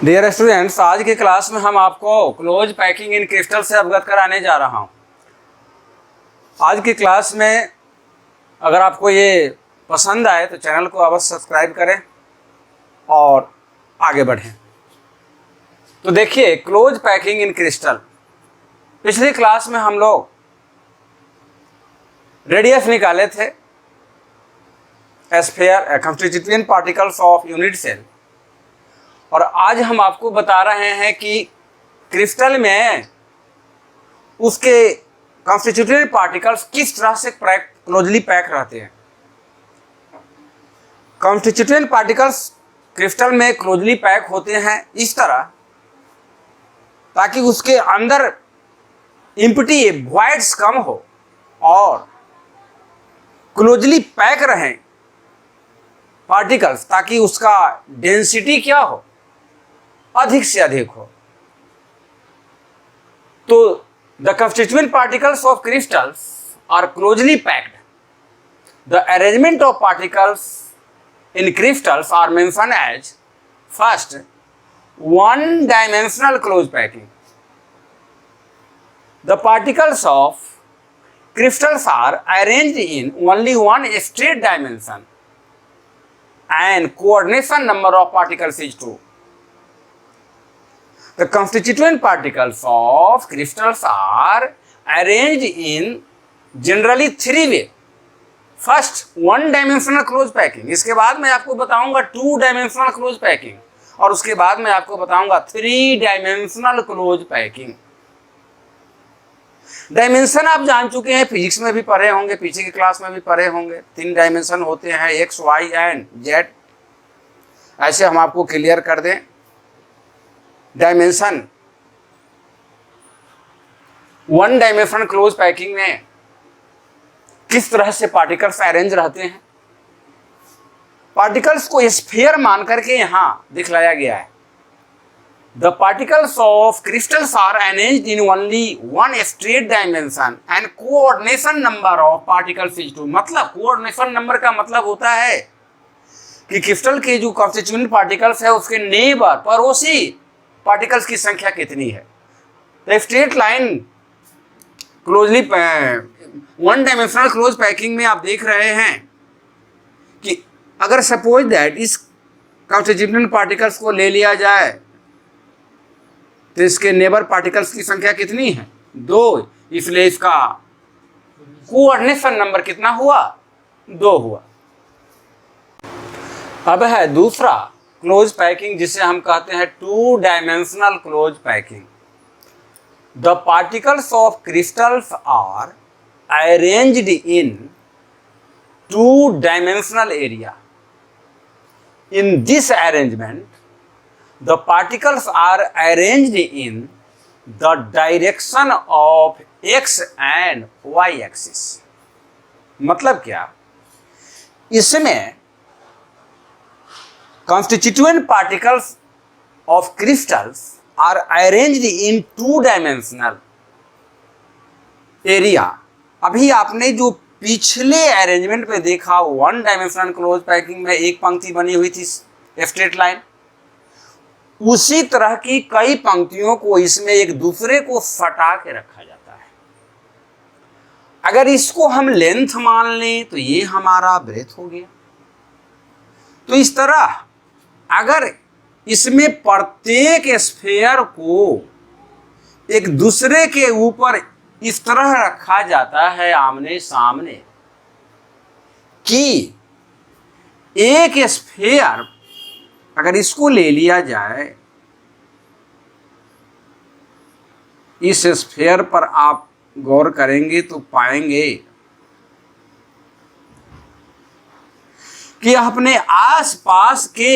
Dear students, आज की class में हम आपको क्लोज पैकिंग इन क्रिस्टल से अवगत कराने जा रहा हूं। आज की क्लास में अगर आपको ये पसंद आए तो चैनल को अवश्य सब्सक्राइब करें और आगे बढ़ें। तो देखिए, क्लोज पैकिंग इन क्रिस्टल, पिछली क्लास में हम लोग रेडियस निकाले थे, sphere, constituent particles of unit cell, और आज हम आपको बता रहे हैं कि क्रिस्टल में उसके कॉन्स्टिट्यूएंट पार्टिकल्स किस तरह से क्लोजली पैक रहते हैं। कॉन्स्टिट्यूएंट पार्टिकल्स क्रिस्टल में क्लोजली पैक होते हैं इस तरह ताकि उसके अंदर इम्प्टी वॉइड्स कम हो और क्लोजली पैक रहें पार्टिकल्स, ताकि उसका डेंसिटी क्या हो, अधिक से अधिक हो। तो the constituent particles of crystals are closely packed. The arrangement of particles in crystals are mentioned as first, one-dimensional close packing. The particles of crystals are arranged in only one straight dimension and coordination number of particles is 2. The constituent particles of crystals are arranged in generally 3 way. First, one dimensional close packing. इसके बाद मैं आपको बताऊंगा 2 dimensional close packing और उसके बाद मैं आपको बताऊंगा 3 dimensional close packing. डायमेंशन आप जान चुके हैं, फिजिक्स में भी पढ़े होंगे, पीछे की क्लास में भी पढ़े होंगे। 3 डायमेंशन होते हैं, एक्स, वाई एंड जेड। ऐसे हम आपको क्लियर कर दें। Dimension, one dimension close packing में किस तरह से पार्टिकल्स अरेंज रहते हैं। पार्टिकल्स को स्फीयर मान करके यहां दिखलाया गया है। The particles of crystals are arranged in only one straight dimension and coordination number of particles is 2। मतलब कोऑर्डिनेशन नंबर का मतलब होता है कि क्रिस्टल के जो कॉन्स्टिट्यूएंट पार्टिकल्स है उसके नेबर, पड़ोसी पार्टिकल्स की संख्या कितनी है। तो straight line closely one dimensional close packing में आप देख रहे हैं कि अगर सपोज दैट इस कॉन्स्टिट्यूएंट पार्टिकल्स को ले लिया जाए तो इसके नेबर पार्टिकल्स की संख्या कितनी है, 2। इसलिए इसका कोऑर्डिनेशन नंबर कितना हुआ, 2 हुआ। अब है दूसरा क्लोज पैकिंग, जिसे हम कहते हैं 2 dimensional close packing. The particles of crystals are arranged in 2 dimensional area. In this arrangement the particles are arranged in the direction of x and y axis। मतलब क्या, इसमें constituent particles of crystals are arranged in 2 dimensional area। अभी आपने जो पिछले arrangement पे देखा 1 dimensional close packing में एक पंक्ति बनी हुई थी स्ट्रेट लाइन, उसी तरह की कई पंक्तियों को इसमें एक दूसरे को सटा के रखा जाता है। अगर इसको हम लेंथ मान लें तो ये हमारा ब्रेथ हो गया। तो इस तरह अगर इसमें प्रत्येक स्फीयर को एक दूसरे के ऊपर इस तरह रखा जाता है आमने सामने कि एक स्फीयर, अगर इसको ले लिया जाए, इस स्फीयर पर आप गौर करेंगे तो पाएंगे कि अपने आसपास के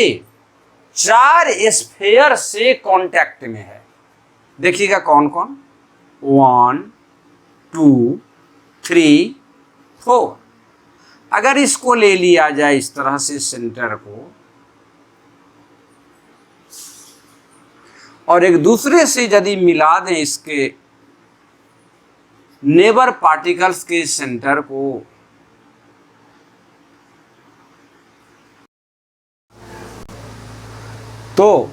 4 स्फीयर से कांटेक्ट में है। देखिएगा कौन कौन, 1, 2, 3, 4। अगर इसको ले लिया जाए इस तरह से सेंटर को और एक दूसरे से यदि मिला दें इसके नेबर पार्टिकल्स के सेंटर को, तो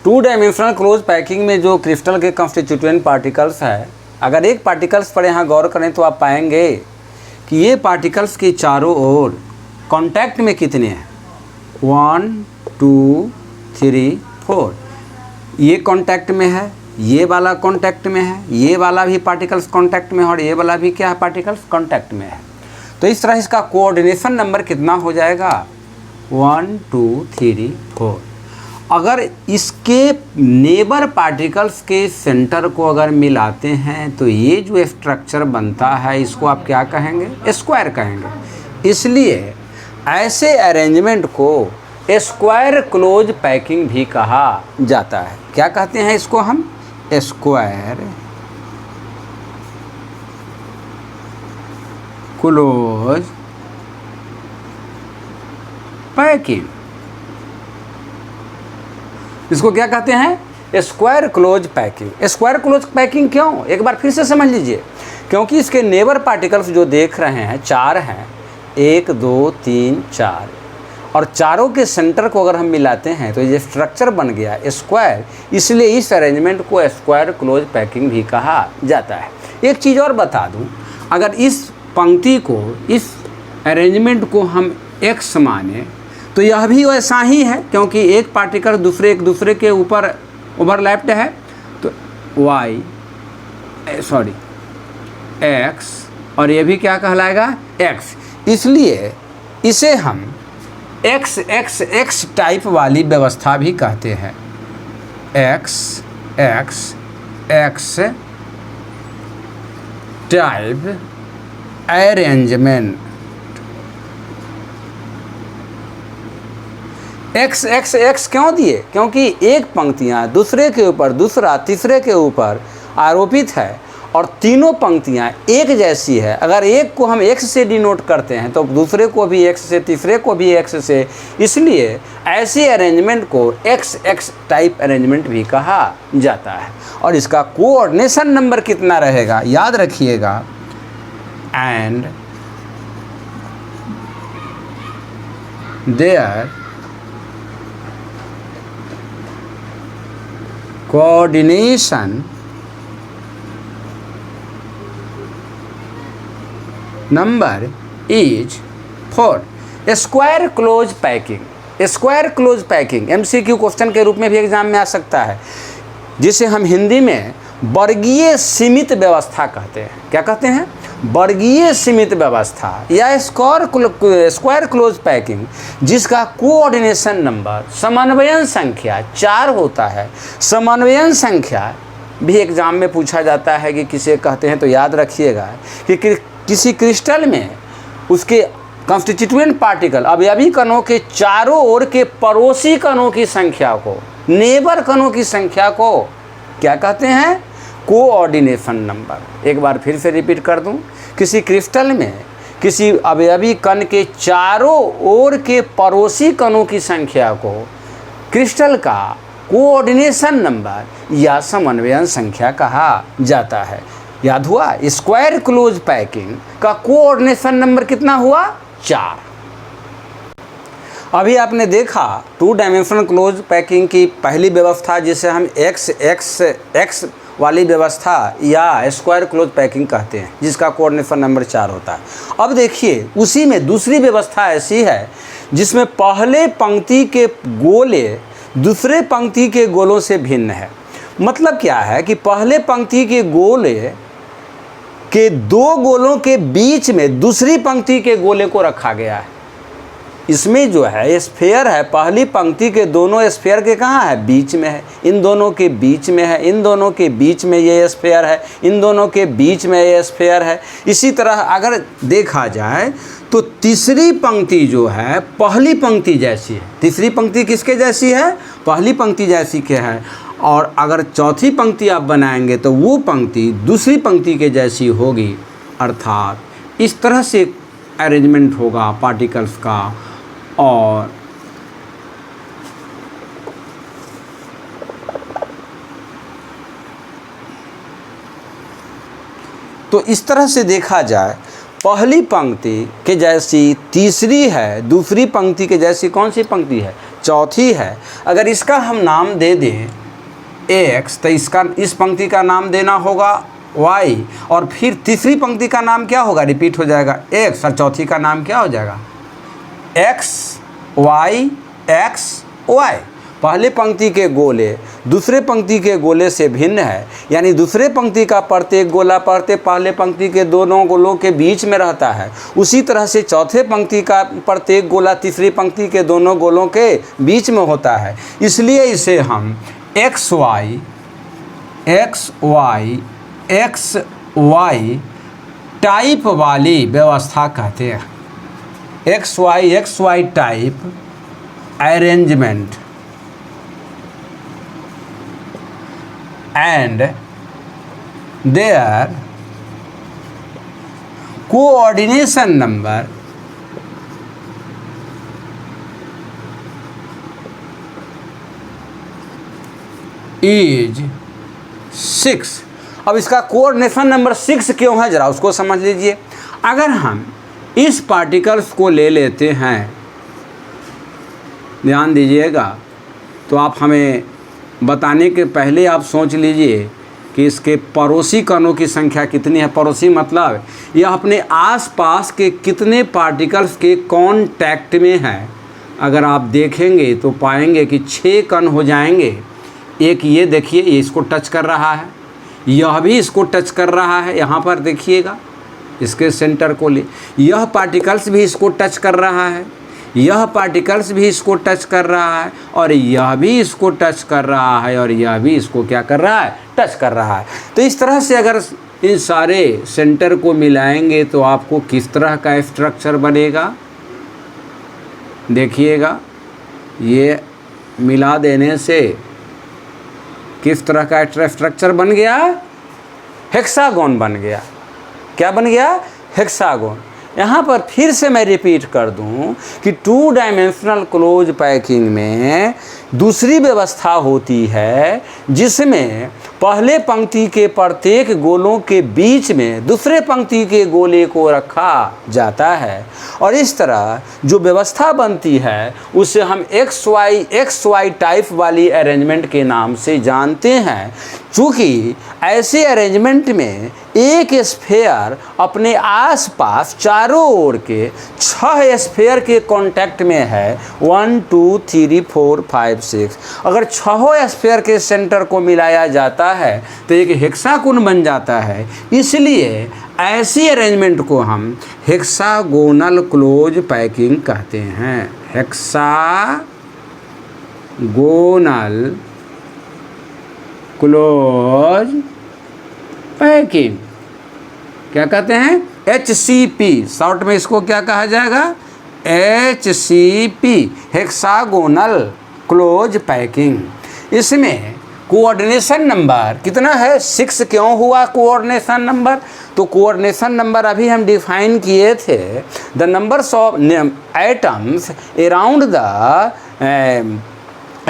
टू डायमेंशनल क्लोज पैकिंग में जो क्रिस्टल के कंस्टिट्यूएंट पार्टिकल्स है, अगर एक पार्टिकल्स पर यहाँ गौर करें तो आप पाएंगे कि ये पार्टिकल्स के चारों ओर कांटेक्ट में कितने हैं, 1 2 3 4। ये कांटेक्ट में है, ये वाला कांटेक्ट में है, ये वाला भी पार्टिकल्स कांटेक्ट में है और ये वाला भी क्या है, पार्टिकल्स कांटेक्ट में है। तो इस तरह इसका कोऑर्डिनेशन नंबर कितना हो जाएगा, 1 2 3 4। अगर इसके नेबर पार्टिकल्स के सेंटर को अगर मिलाते हैं तो ये जो स्ट्रक्चर बनता है इसको आप क्या कहेंगे, स्क्वायर कहेंगे। इसलिए ऐसे अरेंजमेंट को स्क्वायर क्लोज पैकिंग भी कहा जाता है। क्या कहते हैं इसको हम, स्क्वायर क्लोज पैकिंग। इसको क्या कहते हैं, square close packing. Square close packing क्यों, एक बार फिर से समझ लीजिए। क्योंकि इसके नेबर पार्टिकल्स जो देख रहे हैं 4 हैं, 1 2 3 4, और चारों के सेंटर को अगर हम मिलाते हैं तो ये स्ट्रक्चर बन गया स्क्वायर। इसलिए इस अरेंजमेंट को स्क्वायर क्लोज पैकिंग भी कहा जाता है। एक चीज़ और बता दूं, अगर इस पंक्ति को, इस अरेंजमेंट को हम x माने तो यह भी वैसा ही है, क्योंकि एक पार्टिकल एक दूसरे के ऊपर ओवरलैप्ड है, तो x, और ये भी क्या कहलाएगा, x। इसलिए इसे हम x टाइप वाली व्यवस्था भी कहते हैं, x टाइप अरेंजमेंट। x क्यों दिए, क्योंकि एक पंक्तियाँ दूसरे के ऊपर दूसरा तीसरे के ऊपर आरोपित है और तीनों पंक्तियाँ एक जैसी है। अगर एक को हम x से डिनोट करते हैं तो दूसरे को भी x से, तीसरे को भी x से, इसलिए ऐसे अरेंजमेंट को x टाइप अरेंजमेंट भी कहा जाता है। और इसका कोऑर्डिनेशन नंबर कितना रहेगा, याद रखिएगा, and their coordination number is 4। Square close packing. Square close packing MCQ question के रूप में भी एग्जाम में आ सकता है, जिसे हम हिंदी में वर्गीय सीमित व्यवस्था कहते हैं। क्या कहते हैं, वर्गीय सीमित व्यवस्था या स्क्वायर क्लोज पैकिंग, जिसका कोऑर्डिनेशन नंबर, समन्वयन संख्या 4 होता है। समन्वयन संख्या भी एग्जाम में पूछा जाता है कि किसे कहते हैं, तो याद रखिएगा कि किसी क्रिस्टल में उसके कंस्टिट्यूएंट पार्टिकल अवयवी कणों के चारों ओर के पड़ोसी कणों की संख्या को, नेबर कणों की संख्या को क्या कहते हैं, कोऑर्डिनेशन नंबर। एक बार फिर से रिपीट कर दूं, किसी क्रिस्टल में किसी अवयवी कण के चारों ओर के पड़ोसी कणों की संख्या को क्रिस्टल का कोऑर्डिनेशन नंबर या समन्वयन संख्या कहा जाता है। याद हुआ, स्क्वायर क्लोज पैकिंग का कोऑर्डिनेशन नंबर कितना हुआ, 4। अभी आपने देखा 2 डायमेंशनल क्लोज पैकिंग की पहली व्यवस्था, जिसे हम x वाली व्यवस्था या स्क्वायर क्लोज पैकिंग कहते हैं, जिसका कोऑर्डिनेशन नंबर 4 होता है। अब देखिए उसी में दूसरी व्यवस्था ऐसी है जिसमें पहले पंक्ति के गोले दूसरे पंक्ति के गोलों से भिन्न है। मतलब क्या है कि पहले पंक्ति के गोले के 2 गोलों के बीच में दूसरी पंक्ति के गोले को रखा गया है। इसमें जो है स्फीयर है, पहली पंक्ति के दोनों स्फीयर के कहाँ है, बीच में है, इन दोनों के बीच में है, इन दोनों के बीच में ये स्फीयर है, इन दोनों के बीच में ये स्फीयर है। इसी तरह अगर देखा जाए तो तीसरी पंक्ति जो है पहली पंक्ति जैसी है। तीसरी पंक्ति किसके जैसी है, पहली पंक्ति जैसी के है। और अगर चौथी पंक्ति आप बनाएंगे तो वो पंक्ति दूसरी पंक्ति के जैसी होगी। अर्थात इस तरह से अरेंजमेंट होगा पार्टिकल्स का। और तो इस तरह से देखा जाए, पहली पंक्ति के जैसी तीसरी है, दूसरी पंक्ति के जैसी कौन सी पंक्ति है, चौथी है, अगर इसका हम नाम दे दें x तो इसका इस पंक्ति का नाम देना होगा y, और फिर तीसरी पंक्ति का नाम क्या होगा, रिपीट हो जाएगा x, और चौथी का नाम क्या हो जाएगा x y x y। पहले पंक्ति के गोले दूसरे पंक्ति के गोले से भिन्न है, यानी दूसरे पंक्ति का प्रत्येक गोला पहले पंक्ति के दोनों गोलों के बीच में रहता है। उसी तरह से चौथे पंक्ति का प्रत्येक गोला तीसरी पंक्ति के दोनों गोलों के बीच में होता है। इसलिए इसे हम एक्स वाई टाइप वाली व्यवस्था कहते हैं। X Y type arrangement and their coordination number is 6। अब इसका कोऑर्डिनेशन नंबर 6 क्यों है, जरा उसको समझ लीजिए। अगर हम इस पार्टिकल्स को ले लेते हैं, ध्यान दीजिएगा, तो आप हमें बताने के पहले आप सोच लीजिए कि इसके पड़ोसी कणों की संख्या कितनी है। पड़ोसी मतलब यह अपने आसपास के कितने पार्टिकल्स के कांटेक्ट में है। अगर आप देखेंगे तो पाएंगे कि 6 कण हो जाएंगे। एक ये देखिए, ये इसको टच कर रहा है, यह भी इसको टच कर रहा है, यहाँ पर देखिएगा इसके सेंटर को ले, यह पार्टिकल्स भी इसको टच कर रहा है, यह पार्टिकल्स भी इसको टच कर रहा है, और यह भी इसको टच कर रहा है, और यह भी इसको क्या कर रहा है, टच कर रहा है। तो इस तरह से अगर इन सारे सेंटर को मिलाएंगे तो आपको किस तरह का स्ट्रक्चर बनेगा, देखिएगा। ये मिला देने से किस तरह का स्ट्रक्चर बन गया, हेक्सागोन बन गया। क्या बन गया, हेक्सागोन। यहाँ पर फिर से मैं रिपीट कर दूँ कि 2 डायमेंशनल क्लोज पैकिंग में दूसरी व्यवस्था होती है जिसमें पहले पंक्ति के प्रत्येक गोलों के बीच में दूसरे पंक्ति के गोले को रखा जाता है, और इस तरह जो व्यवस्था बनती है उसे हम एक्स वाई टाइप वाली अरेंजमेंट के नाम से जानते हैं। चूँकि ऐसे अरेंजमेंट में एक स्फेयर अपने आसपास चारों ओर के 6 स्फेयर के कांटेक्ट में है, 1 2 3 4 5 6। अगर 6 स्फेयर के सेंटर को मिलाया जाता है तो एक हेक्सागोन बन जाता है। इसलिए ऐसी अरेंजमेंट को हम हेक्सागोनल क्लोज पैकिंग कहते हैं। हेक्सागोनल क्लोज पैकिंग क्या कहते हैं, HCP। शॉर्ट में इसको क्या कहा जाएगा, HCP, हेक्सागोनल क्लोज पैकिंग। इसमें कोऑर्डिनेशन नंबर कितना है, 6 क्यों हुआ कोऑर्डिनेशन नंबर, तो कोऑर्डिनेशन नंबर अभी हम डिफाइन किए थे, the numbers of atoms around the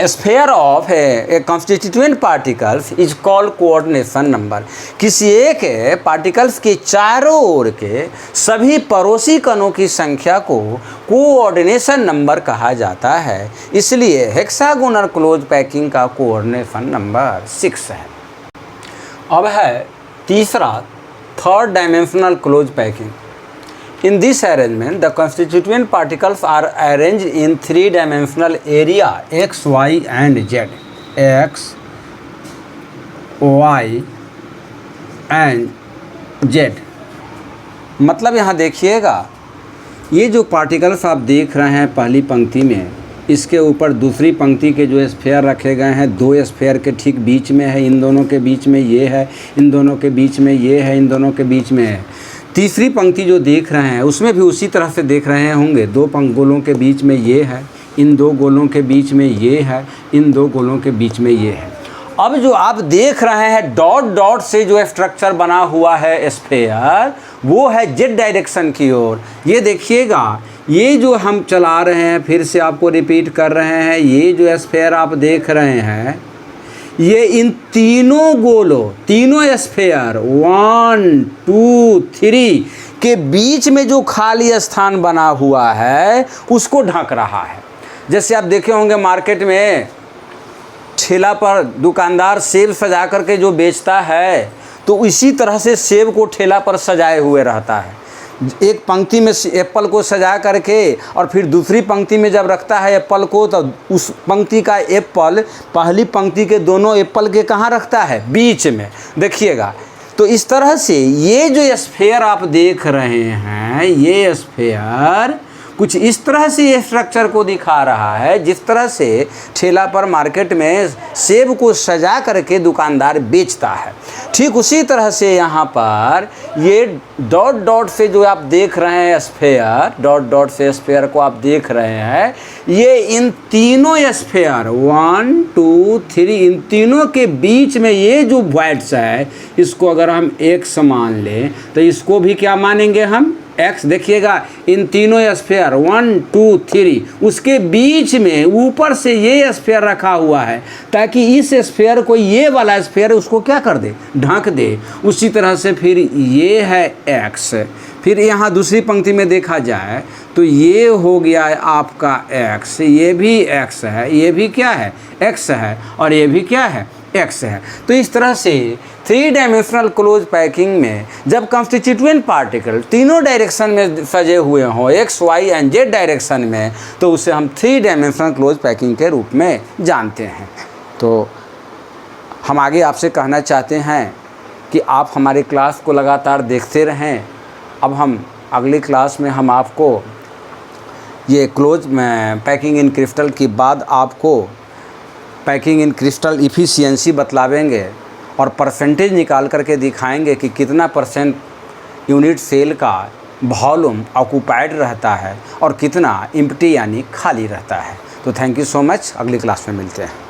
sphere of A constituent particles is called coordination number. किसी एक पार्टिकल्स के चारों ओर के सभी पड़ोसी कणों की संख्या को कोऑर्डिनेशन नंबर कहा जाता है। इसलिए हेक्सागोनल क्लोज पैकिंग का कोऑर्डिनेशन नंबर 6 है। अब है तीसरा, 3rd dimensional close packing. In this arrangement, the constituent particles are arranged in 3-dimensional area x, y and z. x, y and z। मतलब यहाँ देखिएगा, ये जो पार्टिकल्स आप देख रहे हैं पहली पंक्ति में, इसके ऊपर दूसरी पंक्ति के जो स्फेयर रखे गए हैं, 2 स्फेयर के ठीक बीच में है, इन दोनों के बीच में ये है, इन दोनों के बीच में ये है, इन दोनों के बीच में है। तीसरी पंक्ति जो देख रहे हैं उसमें भी उसी तरह से देख रहे होंगे, 2 गोलों के बीच में ये है, इन 2 गोलों के बीच में ये है, इन 2 गोलों के बीच में ये है। अब जो आप देख रहे हैं डॉट डॉट से जो स्ट्रक्चर बना हुआ है स्फेयर, वो है जेड डायरेक्शन की ओर। ये देखिएगा, ये जो हम चला रहे हैं, फिर से आपको रिपीट कर रहे हैं, ये जो स्फेयर आप देख रहे हैं, ये इन तीनों गोलों, तीनों स्फेयर 1 2 3 के बीच में जो खाली स्थान बना हुआ है उसको ढक रहा है। जैसे आप देखे होंगे मार्केट में ठेला पर दुकानदार सेब सजा करके जो बेचता है, तो इसी तरह से सेब को ठेला पर सजाए हुए रहता है। एक पंक्ति में एप्पल को सजा करके और फिर दूसरी पंक्ति में जब रखता है एप्पल को, तो उस पंक्ति का एप्पल पहली पंक्ति के दोनों एप्पल के कहाँ रखता है? बीच में। देखिएगा, तो इस तरह से ये जो स्फीयर आप देख रहे हैं, ये स्फीयर कुछ इस तरह से ये स्ट्रक्चर को दिखा रहा है, जिस तरह से ठेला पर मार्केट में सेब को सजा करके दुकानदार बेचता है। ठीक उसी तरह से यहाँ पर ये डॉट डॉट से जो आप देख रहे हैं स्फीयर, डॉट डॉट से स्फीयर को आप देख रहे हैं, ये इन तीनों स्फीयर 1 2 3 इन तीनों के बीच में ये जो व्हाइट्स है, इसको अगर हम x मान लें तो इसको भी क्या मानेंगे हम? x। देखिएगा, इन तीनों स्फीयर 1 2 3 उसके बीच में ऊपर से ये स्फीयर रखा हुआ है, ताकि इस स्फीयर को ये वाला स्फीयर उसको क्या कर दे? ढक दे। उसी तरह से फिर ये है x। फिर यहाँ दूसरी पंक्ति में देखा जाए तो ये हो गया है आपका x, ये भी x है, ये भी क्या है? x है, और ये भी क्या है? x है। तो इस तरह से 3 डायमेंशनल क्लोज पैकिंग में जब कंस्टिट्यूएंट पार्टिकल तीनों डायरेक्शन में सजे हुए हों, x, y and z direction में, तो उसे हम 3 डायमेंशनल क्लोज पैकिंग के रूप में जानते हैं। तो हम आगे आपसे कहना चाहते हैं कि आप हमारी क्लास को लगातार देखते रहें। अब हम अगली क्लास में हम आपको ये क्लोज पैकिंग इन क्रिस्टल के बाद आपको पैकिंग इन क्रिस्टल इफ़िशियंसी बतलावेंगे और परसेंटेज निकाल करके दिखाएंगे कि कितना % यूनिट सेल का वॉल्यूम ऑक्यूपाइड रहता है और कितना एम्प्टी यानी खाली रहता है। तो थैंक यू सो मच, अगली क्लास में मिलते हैं।